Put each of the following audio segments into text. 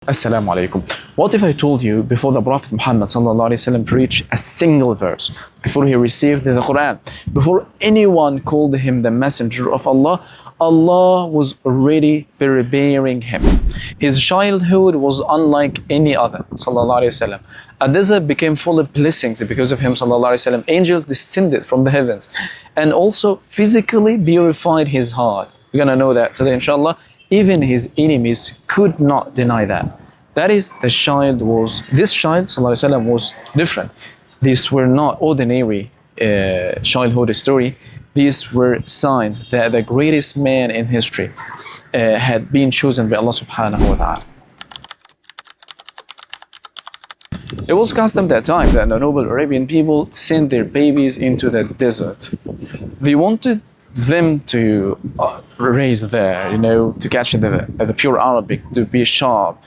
Assalamu alaikum. What if I told you before the Prophet Muhammad preached a single verse, before he received the Quran, before anyone called him the messenger of Allah, Allah was already preparing him. His childhood was unlike any other. A desert became full of blessings because of him. Angels descended from the heavens and also physically purified his heart. We're gonna know that today, inshallah. Even his enemies could not deny that. That is, this child, ﷺ, was different. These were not ordinary childhood story. These were signs that the greatest man in history had been chosen by Allah subhanahu wa ta'ala. It was custom at that time that the noble Arabian people sent their babies into the desert. They wanted them to raise there, to catch the pure Arabic, to be sharp,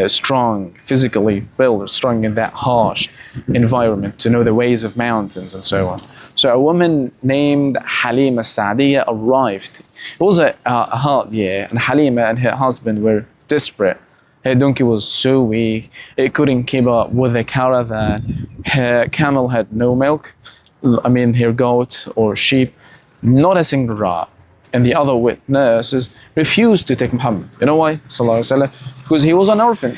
strong, physically built, strong in that harsh environment, to know the ways of mountains and so on. So a woman named Halimah Sa'diyah arrived. It was a hard year, and Halimah and her husband were desperate. Her donkey was so weak, it couldn't keep up with the caravan. Her camel had no milk, her goat or sheep, not a single drop. And the other witnesses refused to take Muhammad. You know why? Because he was an orphan.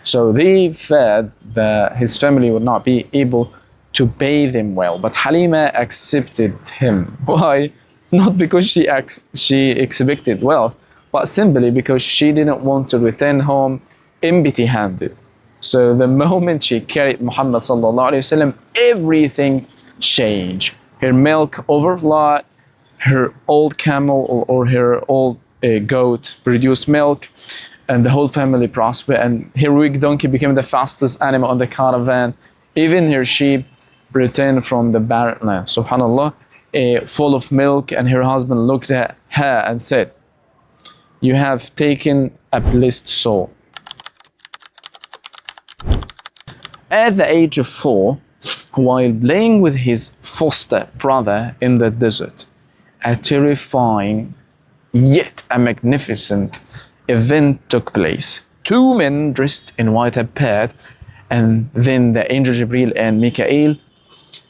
So they feared that his family would not be able to pay them well. But Halimah accepted him. Why? Not because she expected wealth, but simply because she didn't want to return home empty-handed. So the moment she carried Muhammad everything changed. Her milk overflowed, her old camel or her old goat produced milk, and the whole family prospered, and her weak donkey became the fastest animal on the caravan. Even her sheep returned from the barren land, subhanallah, full of milk, and her husband looked at her and said, "You have taken a blessed soul." At the age of 4, while playing with his foster brother in the desert, a terrifying yet a magnificent event took place. 2 men dressed in white appeared, and then the angel Jibril and Mikael,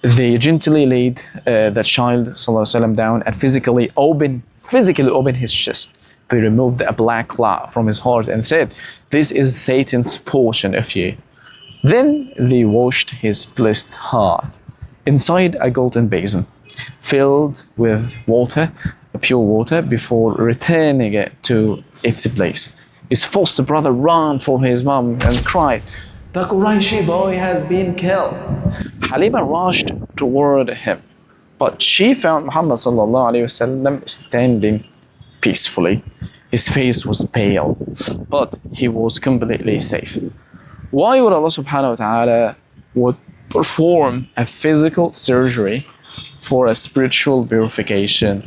they gently laid the child ﷺ down and physically opened his chest. They removed a black cloud from his heart and said, "This is Satan's portion of you." Then they washed his blessed heart inside a golden basin filled with water, pure water, before returning it to its place. His foster brother ran for his mom and cried, "The Qurayshi boy has been killed." Halimah rushed toward him, but she found Muhammad standing peacefully. His face was pale, but he was completely safe. Why would Allah subhanahu wa ta'ala would perform a physical surgery for a spiritual purification?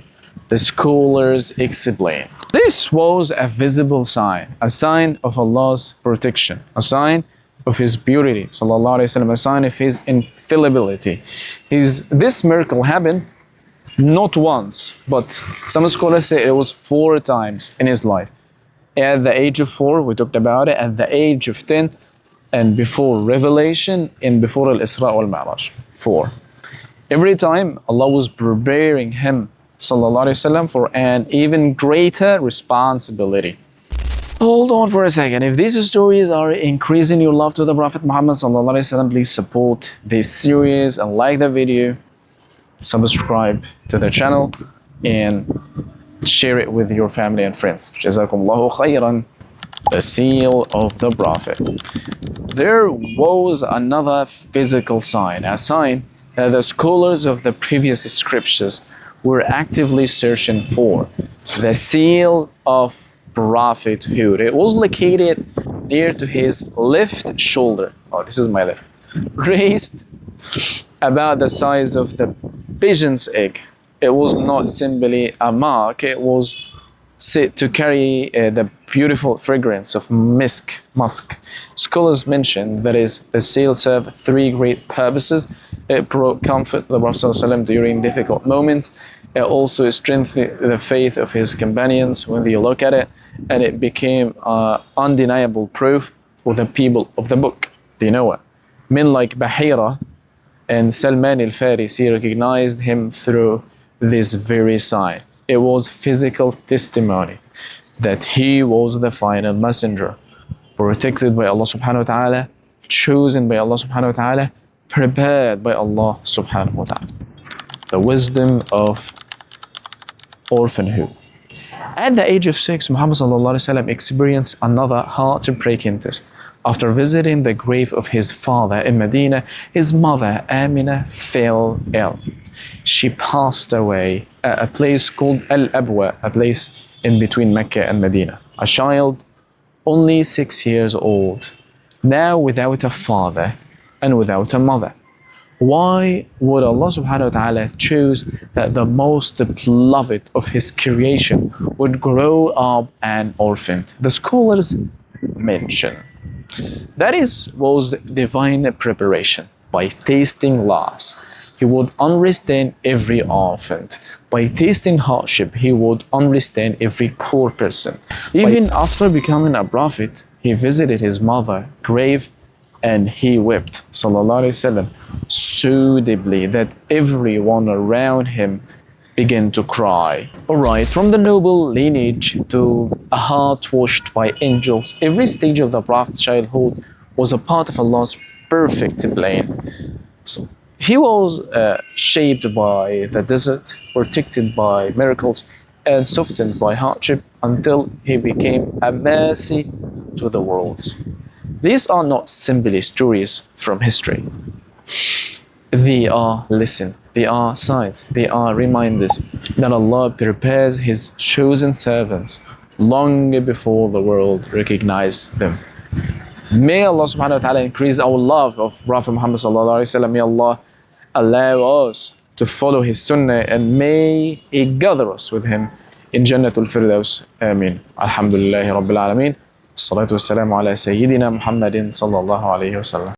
The scholars explain. This was a visible sign, a sign of Allah's protection, a sign of His purity, a sign of His infallibility. This miracle happened not once, but some scholars say it was 4 times in his life. At the age of 4, we talked about it, at the age of 10, and before revelation, and before al-Isra wal-Mi'raj. 4. Every time Allah was preparing him for an even greater responsibility. Hold on for a second. If these stories are increasing your love to the Prophet Muhammad, please support this series and like the video, subscribe to the channel, and share it with your family and friends. Jazakumullahu khairan. The seal of the Prophet. There was another physical sign, a sign that the scholars of the previous scriptures were actively searching for. The seal of prophethood. It was located near to his left shoulder. Oh, this is my left. Raised about the size of the pigeon's egg. It was not simply a mark, it was said to carry the beautiful fragrance of musk. Scholars mention that the seal served 3 great purposes. It brought comfort to the Prophet ﷺ during difficult moments. It also strengthened the faith of his companions when you look at it, and it became undeniable proof for the people of the book. They know it. Men like Bahira and Salman al-Farisi recognized him through this very sign. It was physical testimony that he was the final messenger, protected by Allah subhanahu wa ta'ala, chosen by Allah subhanahu wa ta'ala, prepared by Allah subhanahu wa ta'ala. The wisdom of orphanhood. At the age of 6, Muhammad sallallahu alaihi wasallam experienced another heartbreaking test. After visiting the grave of his father in Medina, his mother Amina fell ill. She passed away at a place called Al-Abwa, a place in between Mecca and Medina. A child only 6 years old, now without a father and without a mother. Why would Allah subhanahu wa ta'ala choose that the most beloved of his creation would grow up an orphan? The scholars mention that was divine preparation. By tasting loss, he would understand every orphan. By tasting hardship, he would understand every poor person. Even after becoming a prophet, he visited his mother's grave and he wept, sallallahu alaihi wasallam, so deeply that everyone around him began to cry. Alright, from the noble lineage to a heart washed by angels, every stage of the Prophet's childhood was a part of Allah's perfect plan. So he was shaped by the desert, protected by miracles, and softened by hardship until he became a mercy to the world. These are not simply stories from history. They are lessons, they are signs, they are reminders that Allah prepares His chosen servants long before the world recognizes them. May Allah subhanahu wa ta'ala increase our love of Prophet Muhammad sallallahu alaihi wasallam. May Allah allow us to follow his sunnah, and may He gather us with him in Jannatul Firdaus. Ameen. Alhamdulillahi Rabbil Alameen. الصلاة والسلام على سيدنا محمد صلى الله عليه وسلم.